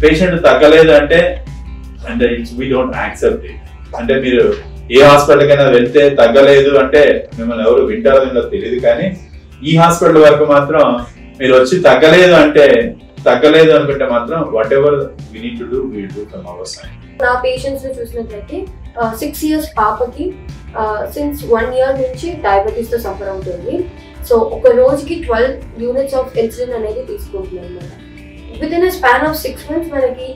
Patient తగ్గలేదు అంటే we don't accept it. అంటే మీరు ఏ హాస్పిటల్ కైనా వెళ్తే తగ్గలేదు అంటే మిమ్మల్ని ఎవరు వింటారో లేదో తెలియదు, కానీ ఈ హాస్పిటల్ వరకు మాత్రం మీరు వచ్చి తగ్గలేదు అనుకుంటే మాత్రం whatever we need to do we will do from our side. నా పేషెంట్స్ చూసినట్లయితే 6 years పాపకి సిన్స్ 1 year నుంచి డయాబెటీస్ తో సఫర్ అవుతుంది. సో ఒక రోజుకి 12 units ఆఫ్ ఇన్సులిన్ అనేది తీసుకుంటున్నాం అన్నమాట. Within span of 6 months మనకి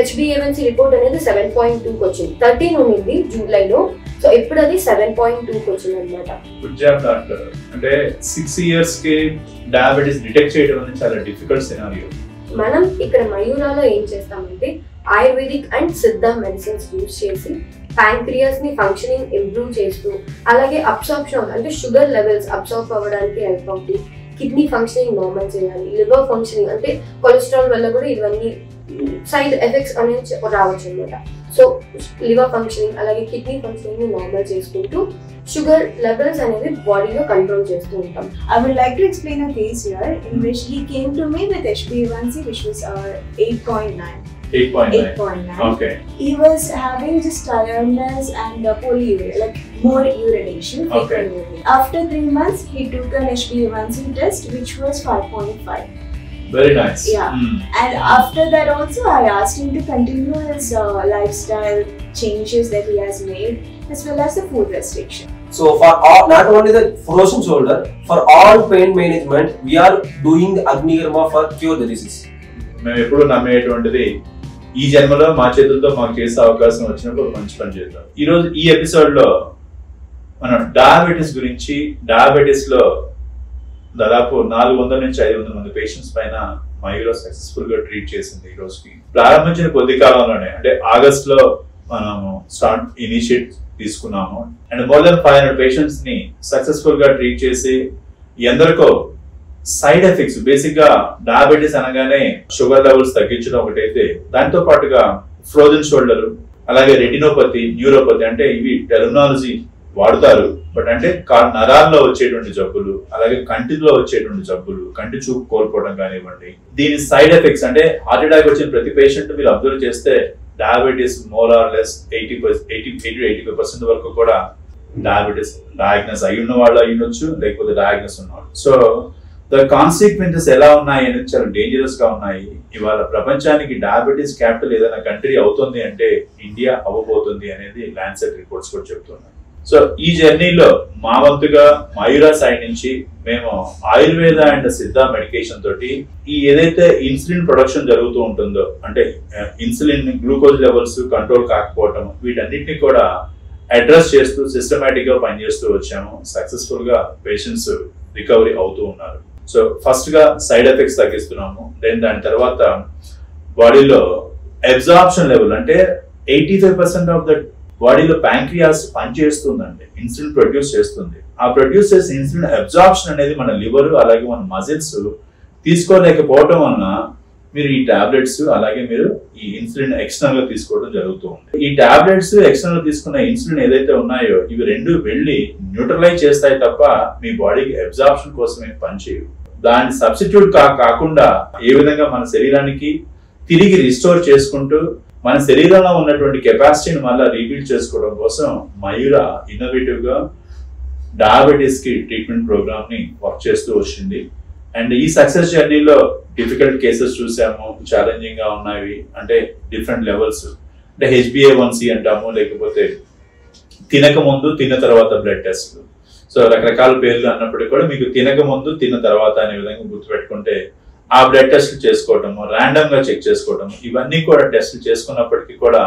HbA1c రిపోర్ట్ అనేది 7.2కి వచ్చింది. 13 ఉండింది జూలైలో, సో ఇప్పుడు అది 7.2కి వచ్చింది అనమాట. Good job doctor. అంటే 6 years కి డయాబెటీస్ డిటెక్ట్ చేయడం అనేది చాలా డిఫికల్ట్ సినారియో. మనం ఇక్కడ మయూరాలో ఏం చేస్తామంటే ఆయుర్వేదిక్ అండ్ సిద్ధ మెడిసిన్స్ యూజ్ చేసి ప్యాంక్రియాస్ ని ఫంక్షనింగ్ ఇంప్రూవ్ చేస్తూ, అలాగే అబ్సార్ప్షన్ అంటే షుగర్ లెవెల్స్ అబ్సార్బ్ అవ్వడానికి హెల్ప్ అవుతుంది, కిడ్నీ ఫంక్షనింగ్ నార్మల్ చేయాలి, లివర్ ఫంక్షనింగ్ అంటే కొలెస్ట్రాల్ వల్ల కూడా ఇవన్నీ సైడ్ ఎఫెక్ట్స్ అనేది రావచ్చు అనమాట. సో లివర్ ఫంక్షనింగ్ అలాగే కిడ్నీ ఫంక్షనింగ్ ని నార్మల్ చేసుకుంటూ షుగర్ లెవెల్స్ అనేది బాడీలో కంట్రోల్ చేస్తూ ఉంటాం. I would like to explain a case here in which he came to me with HbA1c which was 8.9. 8.9. Okay. He was having just tiredness and polyuria, like more urination. Okay. After 3 months, he took an HbA1c test which was 5.5. Very nice. Yeah. And after that also, I asked him to continue his lifestyle changes that he has made, as well as the food restriction. So for all, not only the frozen shoulder, for all pain management, we are doing the Agnikarma for cure the disease. మేము ఎప్పుడు నమ్మేటువంటిది ఈ జన్మలో మా చేతులతో మాకు చేసే అవకాశం వచ్చినప్పుడు మంచి పని చేద్దాం. ఈరోజు ఈ ఎపిసోడ్ లో మనం డయాబెటీస్ గురించి, డయాబెటీస్ లో దాదాపు 400 నుంచి 500 మంది పేషెంట్స్ పైన మయూరా సక్సెస్ఫుల్ గా ట్రీట్ చేసింది. ఈ రోజుకి ప్రారంభించిన కొద్ది కాలంలోనే, అంటే ఆగస్ట్ లో మనము ఇనిషియేట్ తీసుకున్నాము అండ్ మోర్ దెన్ 500 పేషెంట్స్ ని సక్సెస్ఫుల్ గా ట్రీట్ చేసి ఎందరికో సైడ్ ఎఫెక్ట్స్, బేసిక్ గా డయాబెటీస్ అనగానే షుగర్ లెవెల్స్ తగ్గించడం ఒకటైతే, దాంతో పాటుగా ఫ్రోజన్ షోల్డర్, అలాగే రెటినోపతి, న్యూరోపతి, అంటే ఇవి టెర్మినాలజీ వాడుతారు, బట్ అంటే నరాల్లో వచ్చేటువంటి జబ్బులు, అలాగే కంటిలో వచ్చేటువంటి జబ్బులు, కంటి చూపు కోల్పోవడం కానివ్వండి, దీని సైడ్ ఎఫెక్ట్స్ అంటే హార్ట్ అటాక్ వచ్చిన ప్రతి పేషెంట్ మీరు అబ్జర్వ్ చేస్తే డయాబెటీస్ మోర్ ఆర్ లెస్ 80-85% వరకు కూడా డయాబెటీస్ డయాగ్నోస్ అయి ఉన్న వాళ్ళు అయి ఉండొచ్చు, లేకపోతే డయాగ్నోస్ ఉన్నవాళ్ళు. సో ద కాన్సిక్వెన్సెస్ ఎలా ఉన్నాయి అనేది చాలా డేంజరస్ గా ఉన్నాయి. ఇవాళ ప్రపంచానికి డయాబెటీస్ క్యాపిటల్ ఏదైనా కంట్రీ అవుతుంది అంటే ఇండియా అవ్వబోతుంది అనేది ల్యాన్సెట్ రిపోర్ట్స్ కూడా చెప్తున్నాయి. సో ఈ జర్నీలో మా వంతుగా మయూరా సైడ్ నుంచి మేము ఆయుర్వేద అండ్ సిద్ధ మెడికేషన్ తోటి ఈ ఏదైతే ఇన్సులిన్ ప్రొడక్షన్ జరుగుతూ ఉంటుందో, అంటే ఇన్సులిన్ గ్లూకోజ్ లెవెల్స్ కంట్రోల్ కాకపోవటం, వీటన్నిటిని కూడా అడ్రస్ చేస్తూ సిస్టమేటిక్ గా పనిచేస్తూ వచ్చాము. సక్సెస్ఫుల్ గా పేషెంట్స్ రికవరీ అవుతూ ఉన్నారు. సో ఫస్ట్ గా సైడ్ ఎఫెక్ట్స్ తగ్గిస్తున్నాము, దెన్ దాని తర్వాత బాడీలో అబ్జార్ప్షన్ లెవెల్, అంటే 85% ఆఫ్ ద బాడీలో ప్యాంక్రియాస్ పనిచేస్తుందండి, ఇన్సులిన్ ప్రొడ్యూస్ చేస్తుంది. ఆ ప్రొడ్యూస్ చేసే ఇన్సులిన్ అబ్జార్ప్షన్ అనేది మన లివర్ అలాగే మన మజిల్స్ తీసుకోలేకపోవటం వలన మీరు ఈ టాబ్లెట్స్ అలాగే మీరు ఈ ఇన్సులిన్ ఎక్స్టర్నల్ గా తీసుకోవడం జరుగుతూ ఉంది. ఈ టాబ్లెట్స్ ఎక్స్టర్నల్ తీసుకున్న ఇన్సులిన్ ఏదైతే ఉన్నాయో ఇవి రెండు వెళ్ళి న్యూట్రలైజ్ చేస్తాయి తప్ప మీ బాడీకి అబ్జార్ప్షన్ కోసమే పనిచేయవు. దాన్ని సబ్స్టిట్యూట్ కాకుండా ఏ విధంగా మన శరీరానికి తిరిగి రిస్టోర్ చేసుకుంటూ మన శరీరంలో ఉన్నటువంటి కెపాసిటీని మళ్ళీ రీబిల్డ్ చేసుకోవడం కోసం మయూరా ఇన్నోవేటివ్ గా డయాబెటీస్ కి ట్రీట్మెంట్ ప్రోగ్రామ్ ని వర్క్ చేస్తూ వచ్చింది. అండ్ ఈ సక్సెస్ జర్నీలో డిఫికల్ట్ కేసెస్ చూసాము, ఛాలెంజింగ్ గా ఉన్నాయి, అంటే డిఫరెంట్ లెవెల్స్, అంటే HbA1c అంటాము, లేకపోతే తినక ముందు తిన్న తర్వాత బ్లడ్ టెస్ట్లు. సో రకరకాల పేర్లు అన్నప్పటికీ కూడా మీకు తినక ముందు తిన్న తర్వాత అనే విధంగా గుర్తుపెట్టుకుంటే ఆ బ్లడ్ టెస్ట్లు చేసుకోవటము, ర్యాండమ్ గా చెక్ చేసుకోవటము, ఇవన్నీ కూడా టెస్ట్లు చేసుకున్నప్పటికీ కూడా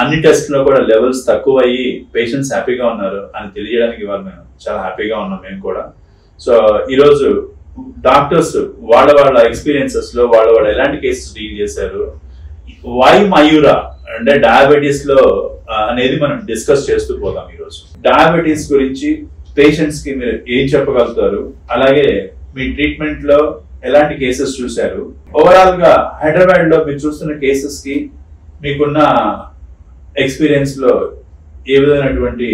అన్ని టెస్ట్లో కూడా లెవెల్స్ తక్కువ అయ్యి పేషెంట్స్ హ్యాపీగా ఉన్నారు అని తెలియడానికి ఇవాళ మేము చాలా హ్యాపీగా ఉన్నాం మేము కూడా. సో ఈరోజు డాక్టర్స్ వాళ్ళ ఎక్స్పీరియన్సెస్ లో వాళ్ళ ఎలాంటి కేసెస్ డీల్ చేశారు, వై మయూరా అంటే డయాబెటీస్ లో అనేది మనం డిస్కస్ చేస్తూ పోదాం. ఈరోజు డయాబెటీస్ గురించి పేషెంట్స్ కి మీరు ఏం చెప్పగలుగుతారు, అలాగే మీ ట్రీట్మెంట్ లో ఎలాంటి కేసెస్ చూశారు, ఓవరాల్ గా హైదరాబాద్ లో మీరు చూస్తున్న కేసెస్ కి మీకున్న ఎక్స్పీరియన్స్ లో ఏ విధమైనటువంటి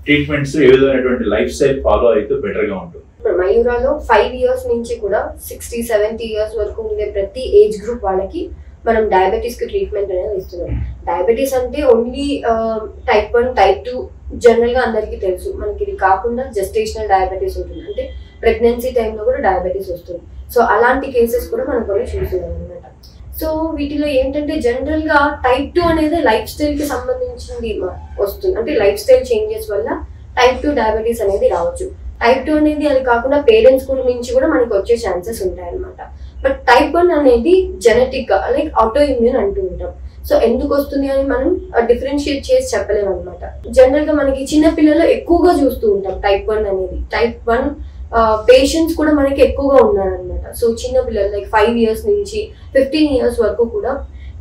ట్రీట్మెంట్స్, ఏ విధమైనటువంటి లైఫ్ స్టైల్ ఫాలో అయితే బెటర్ గా ఉంటుంది? మయూరాలో 5 years నుంచి కూడా 60-70 years వరకు ఉండే ప్రతి ఏజ్ గ్రూప్ వాళ్ళకి మనం డయాబెటీస్ కి ట్రీట్మెంట్ అనేది ఇస్తున్నాం. డయాబెటీస్ అంటే ఓన్లీ టైప్ 1 టైప్ 2 జనరల్ గా అందరికీ తెలుసు. మనకి ఇది కాకుండా జెస్టేషనల్ డయాబెటీస్ ఉంటుంది, అంటే ప్రెగ్నెన్సీ టైంలో కూడా డయాబెటీస్ వస్తుంది. సో అలాంటి కేసెస్ కూడా మనం కొన్ని చూస్తున్నాం అనమాట. సో వీటిలో ఏంటంటే జనరల్ గా టైప్ 2 అనేది లైఫ్ స్టైల్ కి సంబంధించింది వస్తుంది, అంటే లైఫ్ స్టైల్ చేంజెస్ వల్ల టైప్ 2 డయాబెటీస్ అనేది రావచ్చు. టైప్ 2 అనేది అది కాకుండా పేరెంట్స్ నుంచి కూడా మనకి వచ్చే ఛాన్సెస్ ఉంటాయి అనమాట. బట్ టైప్ 1 అనేది జెనెటిక్ గా లైక్ ఆటో ఇమ్యూన్ అంటూ ఉంటాం. సో ఎందుకు వస్తుంది అని మనం డిఫరెన్షియేట్ చేసి చెప్పలేము అనమాట. జనరల్ గా మనకి చిన్న పిల్లలు ఎక్కువగా చూస్తూ ఉంటాం టైప్ 1 అనేది. టైప్ 1 పేషెంట్స్ కూడా మనకి ఎక్కువగా ఉన్నారనమాట. సో చిన్న పిల్లలు లైక్ 5 years నుంచి 15 years వరకు కూడా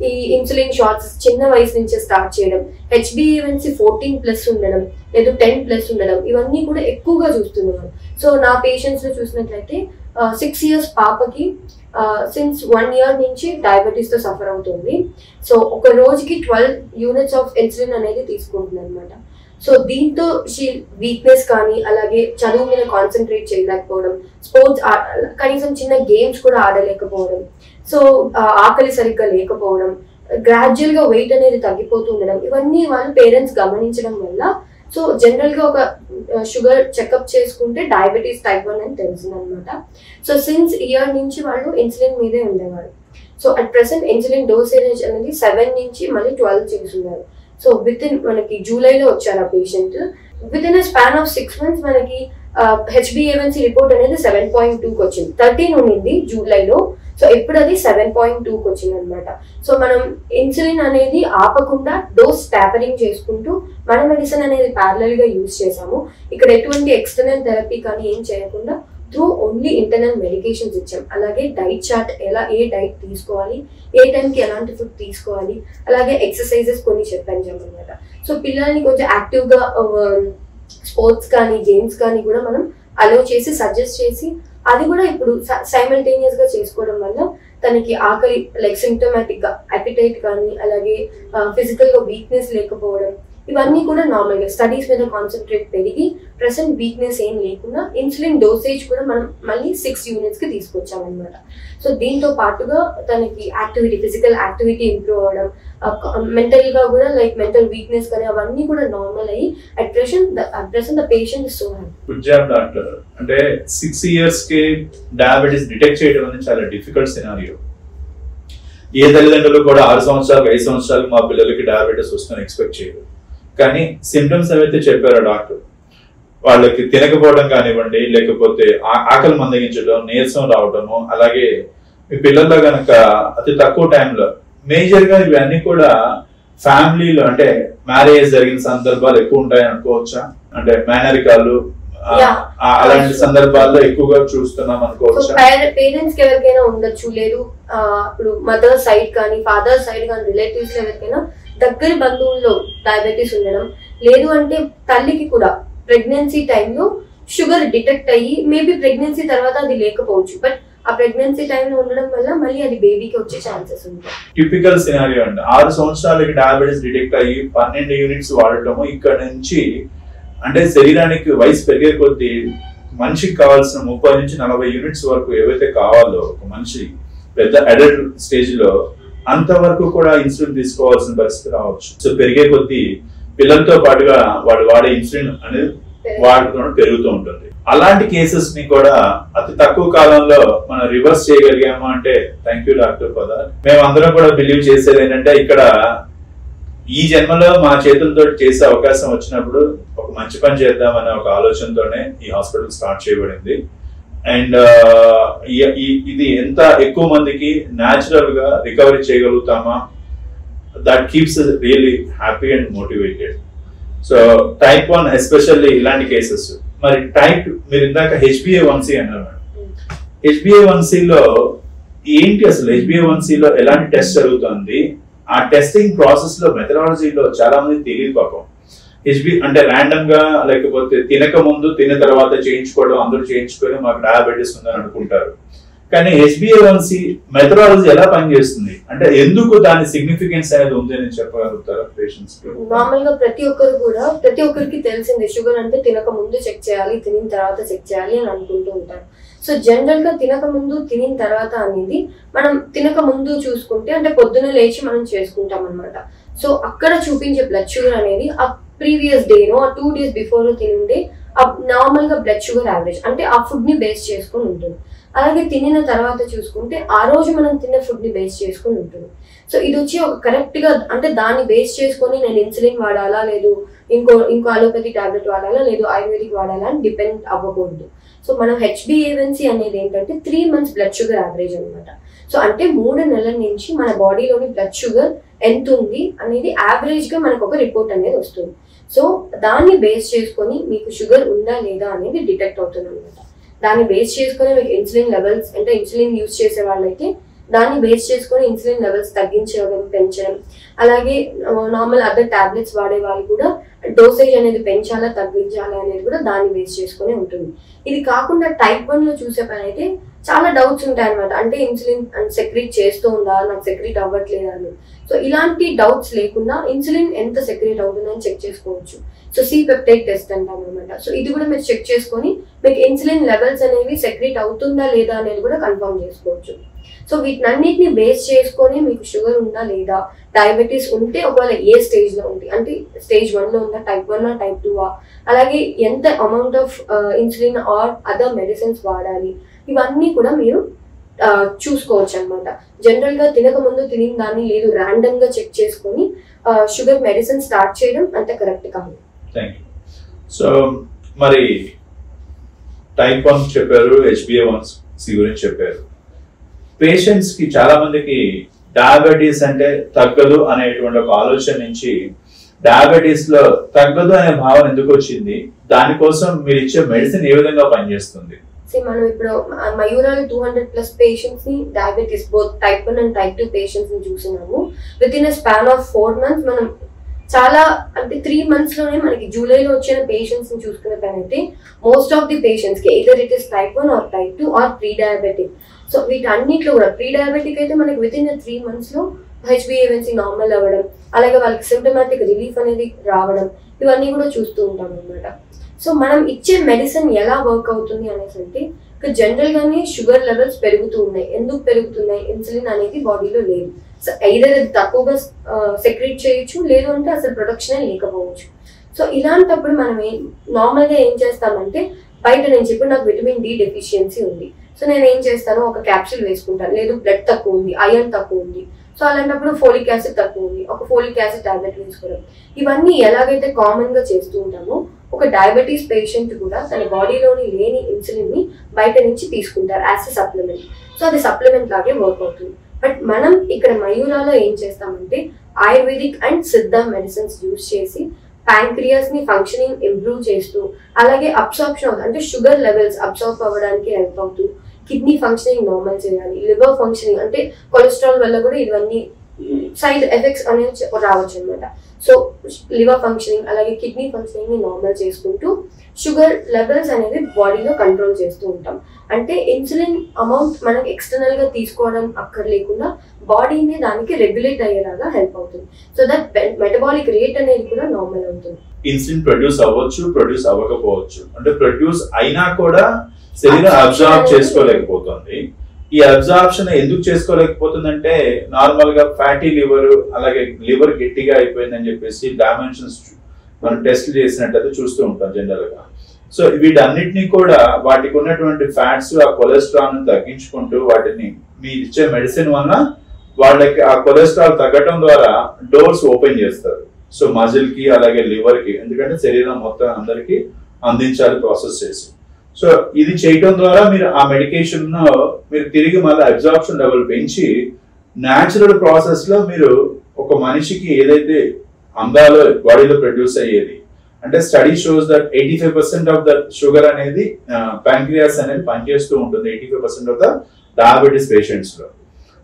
ఈ ఇన్సులిన్ షాట్స్ చిన్న వయసు నుంచే స్టార్ట్ చేయడం, HbA1c 14+ ఉండడం లేదు 10+ ఉండడం, ఇవన్నీ కూడా ఎక్కువగా చూస్తున్నాం. సో నా పేషెంట్స్ లో చూసినట్లయితే 6 years పాపకి సిన్స్ 1 year నుంచి డయాబెటీస్ తో సఫర్ అవుతుంది. సో ఒక రోజుకి 12 units ఆఫ్ ఇన్సులిన్ అనేది తీసుకుంటుంది అనమాట. సో దీంతో వీక్నెస్ కానీ అలాగే చదువు మీద కాన్సన్ట్రేట్ చేయలేకపోవడం, స్పోర్ట్స్ కనీసం చిన్న గేమ్స్ కూడా ఆడలేకపోవడం, సో ఆకలి సరిగ్గా లేకపోవడం, గ్రాడ్యువల్ గా వెయిట్ అనేది తగ్గిపోతూ ఉండడం, ఇవన్నీ వాళ్ళు పేరెంట్స్ గమనించడం వల్ల సో జనరల్ గా ఒక షుగర్ చెకప్ చేసుకుంటే డయాబెటీస్ టైప్ 1 అని తెలిసింది అనమాట. సో సిన్స్ ఇయర్ నుంచి వాళ్ళు ఇన్సులిన్ మీదే ఉండేవారు. So at present insulin dosage అనేది 7 నుంచి మళ్ళీ 12 చేస్తున్నారు. సో విత్ ఇన్ మనకి జూలైలో వచ్చారు ఆ patient. With in span of 6 months మనకి HbA1c రిపోర్ట్ అనేది 7.2కి వచ్చింది. 13 ఉండింది జూలైలో, సో ఇప్పుడు అది 7.2కి వచ్చింది అనమాట. సో మనం ఇన్సులిన్ అనేది ఆపకుండా డోస్ టాపరింగ్ చేసుకుంటూ మన మెడిసిన్ అనేది ప్యారలల్ గా యూజ్ చేసాము. ఇక్కడ ఎటువంటి ఎక్స్టర్నల్ థెరపీ కానీ ఏం చేయకుండా త్రూ ఓన్లీ ఇంటర్నల్ మెడికేషన్స్ ఇచ్చాం. అలాగే డైట్ చార్ట్ ఏ డైట్ తీసుకోవాలి, ఏ టైంకి ఎలాంటి ఫుడ్ తీసుకోవాలి, అలాగే ఎక్సర్సైజెస్ కొన్ని చెప్పాను అనమాట. సో పిల్లల్ని కొంచెం యాక్టివ్గా స్పోర్ట్స్ కానీ గేమ్స్ కానీ కూడా మనం అలో చేసి సజెస్ట్ చేసి అది కూడా ఇప్పుడు సైమల్టేనియస్ గా చేసుకోవడం వల్ల తనకి ఆకలి లైక్ సింప్టమాటిక్ గా అపిటైట్ కానీ అలాగే ఫిజికల్ గా వీక్నెస్ లేకపోవడం, ఇవన్నీ కూడా నార్మల్ గా స్టడీస్ మీద కాన్సన్ట్రేట్ పెరిగి ప్రెసెంట్ వీక్నెస్ ఏం లేకుండా ఇన్సులిన్ డోసేజ్ కూడా మనం మళ్ళీ 6 units కి తీసుకొచ్చామన్నమాట. సో దీంతో పాటుగా తనకి యాక్టివిటీ ఫిజికల్ యాక్టివిటీ ఇంప్రూవ్ అవ్వడం, మెంటల్ గా కూడా లైక్ మెంటల్ వీక్నెస్ కానీ అవన్నీ కూడా నార్మల్ అయ్యి at present the patient is so happy. Good job doctor. అంటే 6 years కి డయాబెటీస్ డిటెక్ట్ చేయడం అనేది చాలా డిఫికల్ట్ సినారియో. ఏ తల్లిదండ్రులు కూడా 6 సంవత్సరాలు 5 సంవత్సరాలు మా పిల్లలకి డయాబెటీస్ వస్తుందని ఎక్స్పెక్ట్ చేయరు. కానీ సిమ్టమ్స్ ఏవైతే చెప్పారో డాక్టర్, వాళ్ళకి తినకపోవడం కానివ్వండి, లేకపోతే ఆకలి మందగించడం, నీరసం రావడము, అలాగే మీ పిల్లల్లో కనుక అతి తక్కువ టైంలో మేజర్ గా ఇవన్నీ కూడా ఫ్యామిలీలో అంటే మ్యారేజ్ జరిగిన సందర్భాలు ఎక్కువ ఉంటాయి అనుకోవచ్చా? అంటే మేనరికాలు అలాంటి సందర్భాల్లో ఎక్కువగా చూస్తున్నాం అనుకోవచ్చా? పేరెంట్స్ కి ఎవరికైనా ఉండొచ్చు, లేదు ఇప్పుడు మదర్ సైడ్ కానీ ఫాదర్ సైడ్ కానీ రిలేటివ్స్ ఎవరికైనా దగ్గర బంధువుల్లో డయాబెటీస్ ఉండడం, లేదు అంటే తల్లికి కూడా ప్రెగ్నెన్సీ టైంలో షుగర్ డిటెక్ట్ అయ్యి మేబీ ప్రెగ్నెన్సీ తర్వాత అది లేకపోవచ్చు, బట్ ఆ ప్రెగ్నెన్సీ టైంలో ఉండడం వల్ల మళ్ళీ అది బేబీకి వచ్చే ఛాన్సెస్ ఉంటాయి. టిపికల్ సినారియో అండి. 6 సంవత్సరాలకి డయాబెటీస్ డిటెక్ట్ అయ్యి 12 units వాడటము, ఇక్కడ నుంచి అంటే శరీరానికి వయసు పెరిగే కొద్దీ మనిషికి కావాల్సిన 30 నుంచి 40 units వరకు ఏవైతే కావాలో ఒక మనిషి పెద్ద అడల్ట్ స్టేజ్ లో అంతవరకు కూడా ఇన్సులిన్ తీసుకోవాల్సిన పరిస్థితి రావచ్చు. సో పెరిగే కొద్దీ పిల్లలతో పాటుగా వాడు వాడే ఇన్సులిన్ అనేది వాడుకోవడం పెరుగుతూ ఉంటుంది. అలాంటి కేసెస్ ని కూడా అతి తక్కువ కాలంలో మనం రివర్స్ చేయగలిగాము అంటే thank you doctor for that. మేము అందరం కూడా బిలీవ్ చేసేది ఏంటంటే ఇక్కడ ఈ జన్మలో మా చేతులతో చేసే అవకాశం వచ్చినప్పుడు ఒక మంచి పని చేద్దామనే ఒక ఆలోచనతోనే ఈ హాస్పిటల్ స్టార్ట్ చేయబడింది. అండ్ ఇది ఎంత ఎక్కువ మందికి న్యాచురల్ గా రికవరీ చేయగలుగుతామా, that keeps really happy and motivated. So type 1 especially ఇలాంటి కేసెస్. మరి టైప్ మీరు ఇందాక HbA1c అన్నారు మేడం. HbA1c లో ఏంటి అసలు? HbA1c లో ఎలాంటి టెస్ట్ జరుగుతుంది? ఆ టెస్టింగ్ ప్రాసెస్ లో మెథడాలజీలో చాలా మంది తెలియదు పాపం. అంటే ర్యాండమ్ గా లేకపోతే తినక ముందు తిన్న తర్వాత చేయించుకోవడం, అందరూ చేయించుకొని మాకు డయాబెటీస్ ఉందని అనుకుంటారు. కానీ HbA1c మెథడాలజీ ఎలా పనిచేస్తుంది, అంటే ఎందుకు దాని సిగ్నిఫికెన్స్ అనేది ఉంది అని చెప్పగలుగుతారా పేషెంట్స్ కి? నార్మల్ గా ప్రతి ఒక్కరికి తెలిసిందే షుగర్ అంటే తినక ముందు చెక్ చేయాలి, తినిన తర్వాత చెక్ చేయాలి అని అనుకుంటూ ఉంటారు. సో జనరల్ గా తినక ముందు తినిన తర్వాత అనేది మనం తినక ముందు చూసుకుంటే అంటే పొద్దున లేచి మనం చేసుకుంటాం అనమాట. సో అక్కడ చూపించే బ్లడ్ షుగర్ అనేది ఆ ప్రీవియస్ డేనో ఆ 2 days బిఫోర్ తినుండే నార్మల్ గా బ్లడ్ షుగర్ యావరేజ్ అంటే ఆ ఫుడ్ ని బేస్ చేసుకొని ఉంటుంది. అలాగే తినిన తర్వాత చూసుకుంటే ఆ రోజు మనం తిన్న ఫుడ్ ని బేస్ చేసుకొని ఉంటుంది. సో ఇది వచ్చి ఒక కరెక్ట్ గా అంటే దాన్ని బేస్ చేసుకొని నేను ఇన్సులిన్ వాడాలా లేదు ఇంకో అలోపతి టాబ్లెట్ వాడాలా లేదు ఆయుర్వేదిక్ వాడాలా అని డిపెండ్ అవ్వకూడదు. సో మనం HbA1c అనేది ఏంటంటే 3 months బ్లడ్ షుగర్ యావరేజ్ అనమాట. సో అంటే 3 నెలల నుంచి మన బాడీలోని బ్లడ్ షుగర్ ఎంత ఉంది అనేది యావరేజ్ గా మనకు ఒక రిపోర్ట్ అనేది వస్తుంది. సో దాన్ని బేస్ చేసుకొని మీకు షుగర్ ఉందా లేదా అనేది డిటెక్ట్ అవుతుంది అనమాట. దాన్ని బేస్ చేసుకొని మీకు ఇన్సులిన్ లెవెల్స్ అంటే ఇన్సులిన్ యూజ్ చేసే వాళ్ళైతే దాన్ని బేస్ చేసుకొని ఇన్సులిన్ లెవెల్స్ తగ్గించడం పెంచడం, అలాగే నార్మల్ అదర్ టాబ్లెట్స్ వాడే వాళ్ళు కూడా డోసేజ్ అనేది పెంచాలా తగ్గించాలా అనేది కూడా దాన్ని బేస్ చేసుకుని ఉంటుంది. ఇది కాకుండా టైప్ 1 లో చూసే పని అయితే చాలా డౌట్స్ ఉంటాయి అనమాట. అంటే ఇన్సులిన్ సెక్రీట్ చేస్తూ ఉందా, నాకు సెక్రీట్ అవ్వట్లేదా అని. సో ఇలాంటి డౌట్స్ లేకుండా ఇన్సులిన్ ఎంత సెక్రీట్ అవుతుందని చెక్ చేసుకోవచ్చు. సో C-peptide టెస్ట్ అంటాం అనమాట. సో ఇది కూడా మీరు చెక్ చేసుకొని మీకు ఇన్సులిన్ లెవెల్స్ అనేవి సెక్రీట్ అవుతుందా లేదా అనేది కూడా కన్ఫర్మ్ చేసుకోవచ్చు. సో వీటినన్నిటిని బేస్ చేసుకొని మీకు షుగర్ ఉందా లేదా, డయాబెటీస్ ఉంటే ఒకవేళ ఏ స్టేజ్ లో ఉంది అంటే స్టేజ్ 1 లో ఉందా, టైప్ 1 టైప్ 2 అలాగే ఎంత amount of insulin or other medicines వాడాలి, ఇవన్నీ కూడా మీరు చూసుకోవచ్చు అనమాట. జనరల్ గా తినక ముందు తినిన దాన్ని లేదు ర్యాండమ్ గా చెక్ చేసుకొని షుగర్ మెడిసిన్ స్టార్ట్ చేయడం అంత కరెక్ట్ కాదు. సో మరి టైప్ 1 చెప్పారు, HbA1c గురించి చెప్పారు. పేషెంట్స్ కి చాలా మందికి డయాబెటీస్ అంటే తగ్గదు అనేటువంటి ఒక ఆలోచన నుంచి డయాబెటీస్ లో తగ్గదు అనే భావన ఎందుకు వచ్చింది, దానికోసం మీరు ఇచ్చే మెడిసిన్ ఏ విధంగా పనిచేస్తుంది? మనం ఇప్పుడు మయూరాలో 200+ పేషెంట్స్ ని diabetes both type 1 and type 2 patients ని చూసినాము. With in span of 4 months మనం చాలా అంటే 3 months లోనే మనకి జూలైలో వచ్చిన పేషెంట్స్ ని చూసుకునే పని అయితే మోస్ట్ ఆఫ్ ది పేషెంట్స్ కి either it is type 1 or type 2 or pre diabetic. So వీటన్నిటిలో కూడా ప్రీ డయాబెటిక్ అయితే మనకి విత్ ఇన్ 3 months లో HbA1c నార్మల్ అవ్వడం, అలాగే వాళ్ళకి సిమ్టమాటిక్ రిలీఫ్ అనేది రావడం, ఇవన్నీ కూడా చూస్తూ ఉంటాం అనమాట. సో మనం ఇచ్చే మెడిసిన్ ఎలా వర్క్ అవుతుంది అనేసి అంటే జనరల్ గానే షుగర్ లెవెల్స్ పెరుగుతూ ఉన్నాయి. ఎందుకు పెరుగుతున్నాయి? ఇన్సులిన్ అనేది బాడీలో లేదు. సో ఐదర్ అది తక్కువగా సెక్రీట్ చేయొచ్చు, లేదు అంటే అసలు ప్రొడక్షన్ లేకపోవచ్చు. సో ఇలాంటప్పుడు మనం నార్మల్గా ఏం చేస్తామంటే బయట నుంచి ఇప్పుడు నాకు విటమిన్ D డెఫిషియన్సీ ఉంది, సో నేను ఏం చేస్తాను ఒక క్యాప్సూల్ వేసుకుంటాను. లేదు బ్లడ్ తక్కువ ఉంది, ఐరన్ తక్కువ ఉంది, సో అలాంటప్పుడు ఫోలిక్ యాసిడ్ తక్కువ ఉంది, ఒక ఫోలిక్ యాసిడ్ టాబ్లెట్ వేసుకోవడం. ఇవన్నీ ఎలాగైతే కామన్ గా చేస్తూ ఉంటామో ఒక డయాబెటీస్ పేషెంట్ కూడా తన బాడీలోని లేని ఇన్సులిన్ ని బయట నుంచి తీసుకుంటారు యాజ్ ఎ సప్లిమెంట్. సో అది సప్లిమెంట్ లాగే వర్క్ అవుతుంది. బట్ మనం ఇక్కడ మయూరాలో ఏం చేస్తామంటే ఆయుర్వేదిక్ అండ్ సిద్ధ మెడిసిన్స్ యూజ్ చేసి ప్యాంక్రియాస్ ని ఫంక్షనింగ్ ఇంప్రూవ్ చేస్తూ, అలాగే అబ్సార్ప్షన్ అంటే షుగర్ లెవెల్స్ అబ్సార్బ్ అవ్వడానికి హెల్ప్ అవుతూ, కిడ్నీ ఫంక్షనింగ్ నార్మల్ చేయాలి, లివర్ ఫంక్షనింగ్ అంటే కొలెస్ట్రాల్ వల్ల కూడా ఇవన్నీ సైడ్ ఎఫెక్ట్స్ అనేవి రావచ్చు అనమాట. సో లివర్ ఫంక్షనింగ్ అలాగే కిడ్నీ ఫంక్షనింగ్ ని నార్మల్ చేసుకుంటూ షుగర్ లెవెల్స్ అనేది బాడీలో కంట్రోల్ చేస్తూ ఉంటాం. అంటే ఇన్సులిన్ అమౌంట్ మనకి ఎక్స్టర్నల్ గా తీసుకోవడం అక్కర్లేకుండా బాడీని దానికి రెగ్యులేట్ అయ్యేలాగా హెల్ప్ అవుతుంది. సో దట్ మెటబాలిక్ రేట్ అనేది కూడా నార్మల్ అవుతుంది. ఇన్సులిన్ ప్రొడ్యూస్ అవ్వచ్చు, ప్రొడ్యూస్ అవ్వకపోవచ్చు. అంటే ప్రొడ్యూస్ అయినా కూడా శరీరం అబ్జార్బ్ చేసుకోలేకపోతుంది. ఈ అబ్జార్ప్షన్ ఎందుకు చేసుకోలేకపోతుందంటే నార్మల్ గా ఫ్యాటీ లివర్, అలాగే లివర్ గట్టిగా అయిపోయిందని చెప్పేసి డైమెన్షన్స్ మనం టెస్ట్ చేసినట్టయితే చూస్తూ ఉంటాం జనరల్ గా. సో వీటన్నిటిని కూడా వాటికి ఉన్నటువంటి ఫ్యాట్స్ ఆ కొలెస్ట్రాల్ ని తగ్గించుకుంటూ వాటిని మీరు ఇచ్చే మెడిసిన్ వల్ల వాళ్ళకి ఆ కొలెస్ట్రాల్ తగ్గటం ద్వారా డోర్స్ ఓపెన్ చేస్తారు. సో మజిల్ కి అలాగే లివర్ కి, ఎందుకంటే శరీరం మొత్తం అందరికి అందించాలి ప్రాసెస్ చేసి. సో ఇది చేయటం ద్వారా మీరు ఆ మెడికేషన్ మీరు తిరిగి మళ్ళీ అబ్జార్ప్షన్ లెవెల్ పెంచి న్యాచురల్ ప్రాసెస్ లో మీరు ఒక మనిషికి ఏదైతే అందాలో బాడీలో ప్రొడ్యూస్ అయ్యేది, అంటే study shows that 85% of the sugar అనేది ప్యాంక్రియాస్ అనేది పనిచేస్తూ ఉంటుంది 85% ఆఫ్ ద డయాబెటీస్ పేషెంట్స్ లో.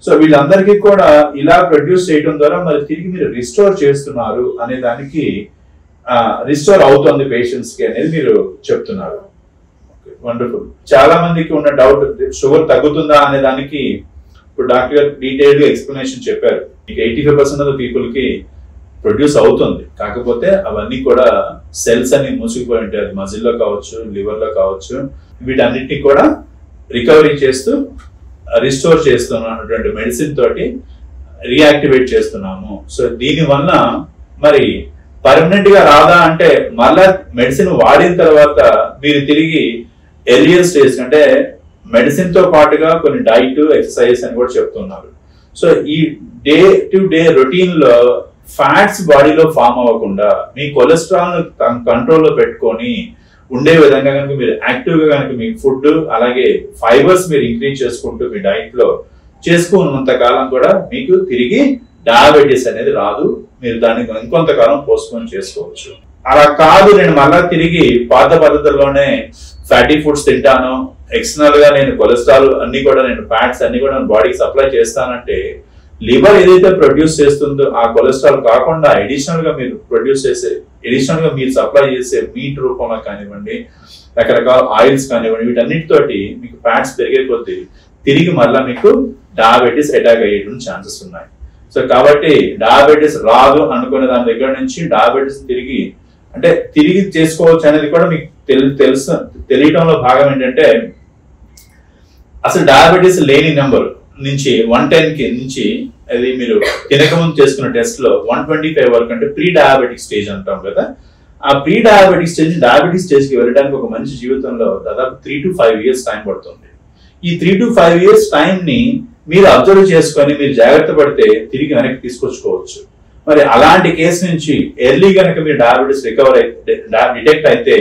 సో వీళ్ళందరికీ కూడా ఇలా ప్రొడ్యూస్ చేయడం ద్వారా మరి తిరిగి మీరు రిస్టోర్ చేస్తున్నారు అనే దానికి రిస్టోర్ అవుతుంది పేషెంట్స్ కి అనేది మీరు చెప్తున్నారు. వండర్ఫుల్. చాలా మందికి ఉన్న డౌట్ షుగర్ తగ్గుతుందా అనే దానికి ఇప్పుడు డాక్టర్ గారు డీటెయిల్డ్ గా ఎక్స్ప్లెనేషన్ చెప్పారు. 85% ఆఫ్ పీపుల్ కి ప్రొడ్యూస్ అవుతుంది, కాకపోతే అవన్నీ కూడా సెల్స్ అని మూసుకుపోయి ఉంటాయి. అది మజిల్ లో కావచ్చు, లివర్ లో కావచ్చు, వీటన్నిటిని కూడా రికవరీ చేస్తూ రిస్టోర్ చేస్తున్నటువంటి మెడిసిన్ తోటి రీయాక్టివేట్ చేస్తున్నాము. సో దీనివల్ల మరి పర్మనెంట్ గా రాదా అంటే మళ్ళా మెడిసిన్ వాడిన తర్వాత మీరు తిరిగి ఎర్లియర్ స్టేజ్ అంటే మెడిసిన్ తో పాటుగా కొన్ని డైట్ ఎక్సర్సైజ్ అని కూడా చెప్తున్నారు. సో ఈ డే టు డే రొటీన్ లో ఫ్యాట్స్ బాడీలో ఫామ్ అవ్వకుండా మీ కొలెస్ట్రాల్ కంట్రోల్లో పెట్టుకొని ఉండే విధంగా కనుక మీరు యాక్టివ్ గా కనుక మీ ఫుడ్ అలాగే ఫైబర్స్ మీరు ఇంక్రీజ్ చేసుకుంటూ మీ డైట్ లో చేసుకున్నంత కాలం కూడా మీకు తిరిగి డయాబెటీస్ అనేది రాదు. మీరు దాన్ని ఇంకొంతకాలం పోస్ట్పోన్ చేసుకోవచ్చు. అలా కాదు నేను మళ్ళా తిరిగి పాత పద్ధతుల్లోనే ఫ్యాటీ ఫుడ్స్ తింటాను, ఎక్స్టర్నల్ గా నేను కొలెస్ట్రాల్ అన్ని కూడా నేను ఫ్యాట్స్ అన్ని కూడా బాడీకి సప్లై చేస్తానంటే లివర్ ఏదైతే ప్రొడ్యూస్ చేస్తుందో ఆ కొలెస్ట్రాల్ కాకుండా అడిషనల్ గా మీరు ప్రొడ్యూస్ చేసే అడిషనల్ గా మీరు సప్లై చేసే మీట్ రూపంలో కానివ్వండి, రకరకాల ఆయిల్స్ కానివ్వండి, వీటన్నిటితోటి మీకు ఫ్యాట్స్ పెరిగే కొద్దీ తిరిగి మళ్ళీ మీకు డయాబెటీస్ అటాక్ అయ్యేటువంటి ఛాన్సెస్ ఉన్నాయి. సో కాబట్టి డయాబెటీస్ రాదు అనుకునే దాని దగ్గర నుంచి డయాబెటీస్ తిరిగి చేసుకోవచ్చు అనేది కూడా మీకు తెలియటంలో భాగం ఏంటంటే అసలు డయాబెటీస్ లేని నెంబర్ నుంచి 110 నుంచి అది మీరు తినకముందు చేసుకున్న టెస్ట్ లో 125 వరకు అంటే ప్రీ డయాబెటిక్ స్టేజ్ అంటాం కదా. ఆ pre diabetic stage diabetic stage కి వెళ్ళడానికి ఒక మనిషి జీవితంలో దాదాపు 3 to 5 years టైం పడుతుంది. ఈ 3 to 5 years టైం ని మీరు అబ్జర్వ్ చేసుకొని మీరు జాగ్రత్త పడితే తిరిగి వెనక్కి తీసుకొచ్చుకోవచ్చు. మరి అలాంటి కేసు నుంచి ఎర్లీ కనుక మీరు డయాబెటీస్ రికవర్ అయితే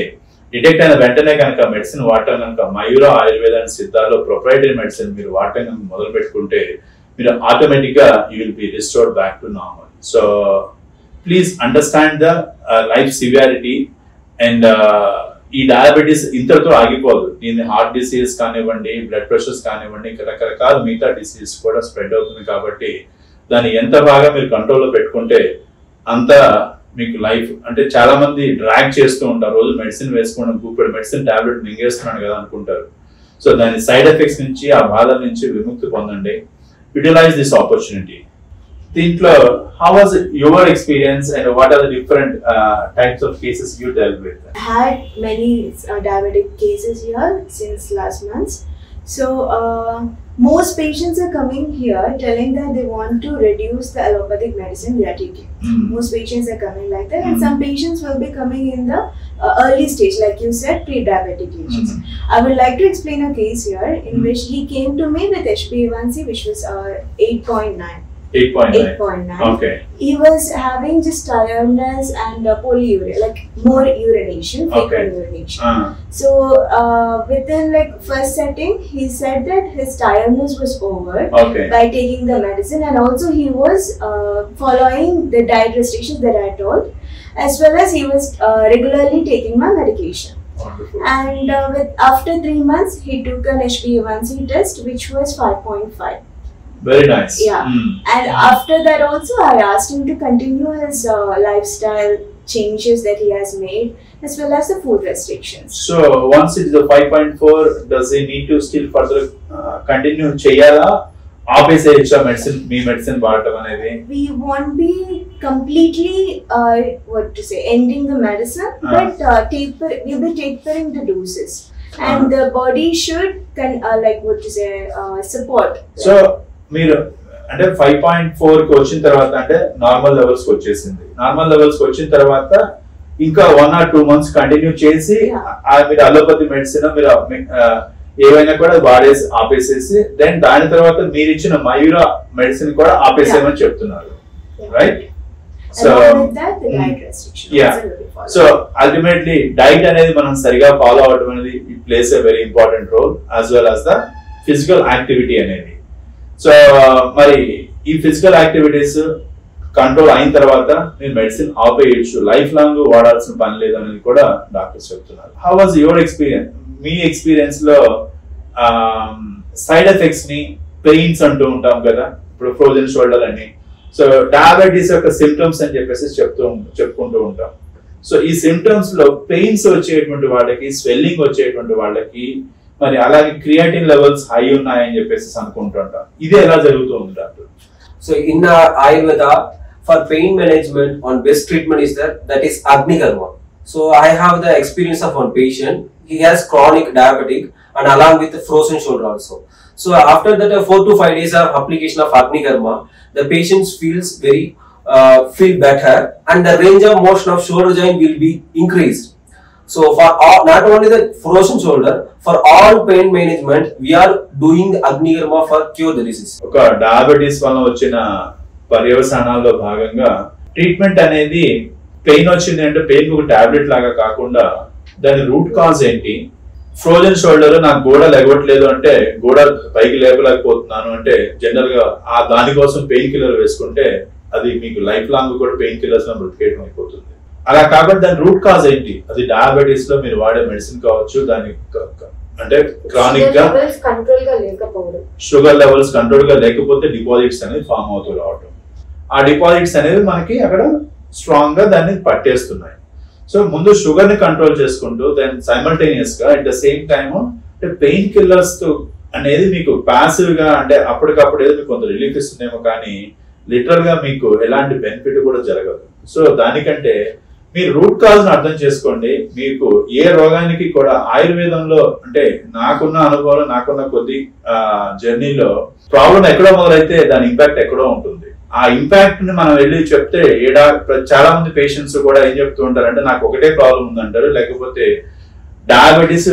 డిటెక్ట్ అయిన వెంటనే కనుక మెడిసిన్ వాడటం కనుక మయూరా ఆయుర్వేద అండ్ సిద్ధాలో ప్రొప్రైటరీ మెడిసిన్ మీరు వాడటం కనుక మొదలు పెట్టుకుంటే మీరు ఆటోమేటిక్ గా you will be restored back to normal. So please understand the life severity and ఈ డయాబెటీస్ ఇంతటితో ఆగిపోదు. దీన్ని హార్ట్ డిసీజ్ కానివ్వండి, బ్లడ్ ప్రెషర్స్ కానివ్వండి, రకరకాల మిగతా డిసీజ్ కూడా స్ప్రెడ్ అవుతుంది. కాబట్టి దాన్ని ఎంత బాగా మీరు కంట్రోల్లో పెట్టుకుంటే అంత మీకు లైఫ్ అంటే చాలా మంది డ్రాగ్ చేస్తూ ఉంటారు. రోజు మెడిసిన్ వేసుకోవడం, ఇప్పుడు మెడిసిన్ టాబ్లెట్ మింగేస్తున్నాను కదా అనుకుంటారు. సో దాని సైడ్ ఎఫెక్ట్స్ నుంచి ఆ బాధల నుంచి విముక్తి పొందండి. Utilize this opportunity. దీంట్లో how was your experience and what are the different types of cases you dealt with? I had many diabetic cases here since last month. So most patients are coming here telling that they want to reduce the allopathic medicine they are taking. Most patients are coming like that, and some patients will be coming in the early stage, like you said, pre-diabetic lesions. I would like to explain a case here in which he came to me with HbA1c which was 8.9. 8.9. Okay. He was having just tiredness and polyuria, like more urination, frequent urination. So within like first setting, he said that his tiredness was over by taking the medicine, and also he was following the diet restrictions that I told, as well as he was regularly taking my medication. Wonderful. And after 3 months, he took an HbA1c test which was 5.5. Very nice. Yeah. And after that also I asked him to continue his lifestyle changes that he has made, as well as the food restrictions. So once it is a 5.4, does he need to still further continue cheyala? ఆపేసేయచ్చా medicine మీ medicine వాడటం అనేది? We won't be completely ending the medicine, but we'll be tapering the doses, and the body should support. So మీరు అంటే 5.4 కి వచ్చిన తర్వాత అంటే నార్మల్ లెవెల్స్ కి వచ్చేసింది. నార్మల్ లెవెల్స్ కి వచ్చిన తర్వాత ఇంకా 1 or 2 months కంటిన్యూ చేసి మీరు అలోపతి మెడిసిన్ మీరు ఏవైనా కూడా వాడేసి ఆపేసేసి దెన్ దాని తర్వాత మీరు ఇచ్చిన మయూరా మెడిసిన్ కూడా ఆపేసేయమని చెప్తున్నారు, right? So so ultimately diet అనేది మనం సరిగా ఫాలో అవడం అనేది it plays a very important role, as well as the physical activity అనేది. సో మరి ఈ ఫిజికల్ యాక్టివిటీస్ కంట్రోల్ అయిన తర్వాత మీరు మెడిసిన్ ఆపేయచ్చు, లైఫ్ లాంగ్ వాడాల్సిన పని లేదు అనేది కూడా డాక్టర్స్ చెప్తున్నారు. How was your experience? Me experience లో సైడ్ ఎఫెక్ట్స్ ని, పెయిన్స్ అంటూ ఉంటాం కదా, ఇప్పుడు ఫ్రోజన్ షోల్డర్ అని, సో డయాబెటీస్ యొక్క సిమ్టమ్స్ అని చెప్పేసి చెప్పుకుంటూ ఉంటాం. సో ఈ సిమ్టమ్స్ లో పెయిన్స్ వచ్చేటువంటి వాళ్ళకి, స్వెల్లింగ్ వచ్చేటువంటి వాళ్ళకి, మరి అలాగే క్రియాటిన్ లెవెల్స్ హై ఉన్నాయని చెప్పేసి అనుకుంటుంటాం. ఇది ఎలా జరుగుతుంది doctor? So in Ayurveda, for pain management, one best treatment is that is Agni Karma. So I have the experience of one patient. he has chronic diabetic and along with frozen shoulder also. So after that 4 to 5 days of application of Agnikarma, the patient feels very feel better and the range of motion of shoulder joint will be increased. So for all, not only the frozen shoulder, for all pain management, we are doing Agnikarma for cure the disease. ఒక diabetes వల్ల వచ్చిన పర్యవసానాల్లో భాగంగా treatment అనేది pain వచ్చింది అంటే pain ఒక tablet లాగా కాకుండా దాని రూట్ కాజ్ ఏంటి, ఫ్రోజన్ షోల్డర్ నాకు గోడ లెగవట్లేదు అంటే గోడ పైకి లేపలేకపోతున్నాను అంటే జనరల్ గా ఆ దానికోసం పెయిన్ కిల్లర్ వేసుకుంటే అది మీకు లైఫ్ లాంగ్ కూడా పెయిన్ కిల్లర్స్ బ్రతికేయడం అయిపోతుంది. అలా కాబట్టి దాని రూట్ కాజ్ ఏంటి, అది డయాబెటీస్ లో మీరు వాడే మెడిసిన్ కావచ్చు, దాని అంటే క్రానిక్ గా షుగర్ లెవెల్స్ కంట్రోల్ గా లేకపోతే డిపాజిట్స్ అనేది ఫామ్ అవుతూ రావటం, ఆ డిపాజిట్స్ అనేవి మనకి అక్కడ స్ట్రాంగ్ గా దాన్ని పట్టేస్తున్నాయి. సో ముందు షుగర్ ని కంట్రోల్ చేసుకుంటూ దెన్ సైమల్టేనియస్ గా అట్ ద సేమ్ టైమ్ అంటే పెయిన్ కిల్లర్స్ అనేది మీకు ప్యాసివ్ గా అంటే అప్పటికప్పుడు ఏదో మీకు కొంత రిలీఫ్ ఇస్తుందేమో కానీ లిటరల్ గా మీకు ఎలాంటి బెనిఫిట్ కూడా జరగదు. సో దానికంటే మీరు రూట్ కాజ్ ను అర్థం చేసుకోండి. మీకు ఏ రోగానికి కూడా ఆయుర్వేదంలో అంటే నాకున్న అనుభవం నాకున్న కొద్ది జర్నీలో ప్రాబ్లం ఎక్కడో మొదలైతే దాని ఇంపాక్ట్ ఎక్కడో ఉంటుంది. ఆ ఇంపాక్ట్ ని మనం వెళ్ళి చెప్తే చాలా మంది పేషెంట్స్ కూడా ఏం చెప్తూ ఉంటారు అంటే నాకు ఒకటే ప్రాబ్లం ఉందంటారు, లేకపోతే డయాబెటీస్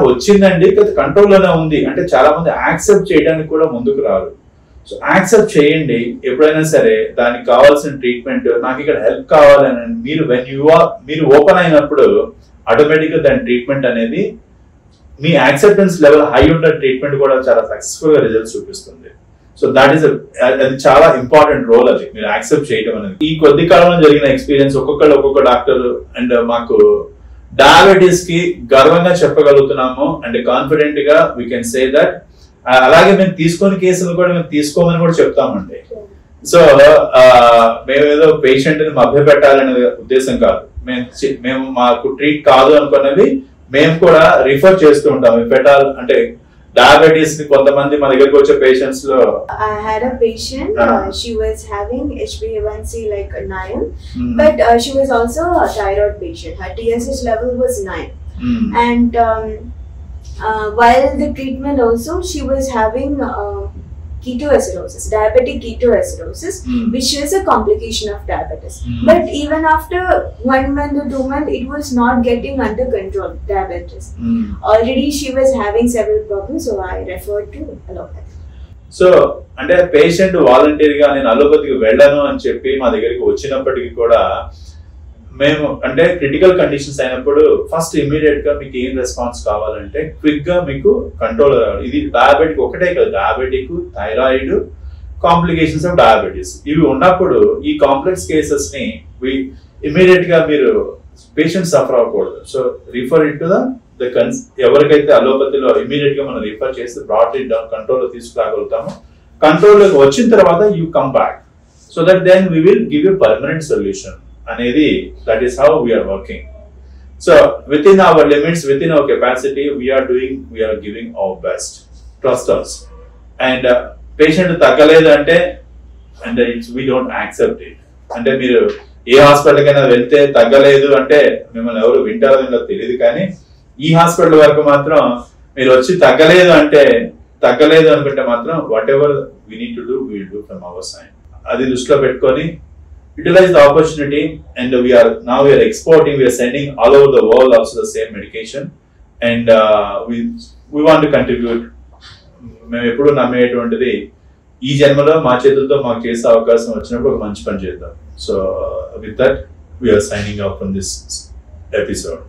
వచ్చిందండి కంట్రోల్లోనే ఉంది అంటే చాలా మంది యాక్సెప్ట్ చేయడానికి కూడా ముందుకు రారు. సో యాక్సెప్ట్ చేయండి, ఎప్పుడైనా సరే దానికి కావాల్సిన ట్రీట్మెంట్ నాకు ఇక్కడ హెల్ప్ కావాలని మీరు ఓపెన్ అయినప్పుడు ఆటోమేటిక్ గా దాని ట్రీట్మెంట్ అనేది మీ యాక్సెప్టెన్స్ లెవెల్ హై ఉన్న ట్రీట్మెంట్ కూడా చాలా సక్సెస్ఫుల్ గా రిజల్ట్స్ చూపిస్తుంది. సో దాట్ ఈస్ అది చాలా ఇంపార్టెంట్ రోల్, అది మీరు యాక్సెప్ట్ చేయడం అనేది. ఈ కొద్ది కాలంలో జరిగిన ఎక్స్పీరియన్స్ ఒక్కొక్క డాక్టర్ అండ్ మాకు డయాబెటీస్ కి గర్వంగా చెప్పగలుగుతున్నాము అండ్ కాన్ఫిడెంట్ గా వీ కెన్ సే దట్. అలాగే మేము తీసుకొని కేసులు కూడా మేము తీసుకోమని కూడా చెప్తామండి. సో మేమేదో పేషెంట్ ని మభ్యపెట్టాలనే ఉద్దేశం కాదు, మేము మాకు ట్రీట్ కాదు అనుకున్నవి మేము కూడా రిఫర్ చేస్తూ ఉంటాం. పెట్టాలి అంటే డయాబెటీస్ ని కొంతమంది మా దగ్గరకు వచ్చే పేషెంట్స్ లో I had a patient, she was having HbA1c like 9, but she was also a thyroid patient. Her TSH level was 9, and while the treatment also she was having ketoacidosis, diabetic ketoacidosis, which is a complication of diabetes. But even after 1 month or 2 months, it was not getting under control, diabetes. Already she was having several problems, so I referred to allopathy. So అంటే patient volunteer గా నేను అలోపతికి వెళ్ళను అని చెప్పి మా దగ్గరికి వచ్చినప్పటికీ కూడా మేము అంటే క్రిటికల్ కండిషన్స్ అయినప్పుడు ఫస్ట్ ఇమీడియట్ గా మీకు ఏం రెస్పాన్స్ కావాలంటే క్విక్ గా మీకు కంట్రోల్ రావాలి. ఇది డయాబెటిక్ ఒకటే కదా, diabetic, thyroid, complications of diabetes ఇవి ఉన్నప్పుడు ఈ కాంప్లెక్స్ కేసెస్ ని ఇమీడియట్ గా మీరు పేషెంట్ సఫర్ అవ్వకూడదు. So refer it to the ఎవరికైతే అలోపతిలో ఇమీడియట్ గా మనం రిఫర్ చేసి బ్రాట్ ఇట్ డౌన్ కంట్రోల్ లో తీసుకురాగలుగుతాము. కంట్రోల్ లోకి వచ్చిన తర్వాత you come back so that then we will give you permanent solution అనేది. That is how we are working. So within our limits, within our capacity we are giving our best. Trust us. And patient తగ్గలేదు అంటే and we don't accept it. అంటే మీరు ఏ hospital కైనా వెళ్తే తగ్గలేదు అంటే మిమ్మల్ని ఎవరు వింటారో వినో తెలియదు, కానీ ఈ హాస్పిటల్ వరకు మాత్రం మీరు వచ్చి తగ్గలేదు అనుకుంటే మాత్రం what ever we need to do will do from our side. అది దృష్టిలో పెట్టుకొని utilize the opportunity, and we are exporting, we are sending all over the world also the same medication, and we want to contribute. మేము ఎప్పుడు నమ్మేటువంటిది ఈ జన్మలో మా చేతులతో మాకు చేసే అవకాశం వచ్చినప్పుడు ఒక మంచి పని చేద్దాం. So with that we are signing off from this episode.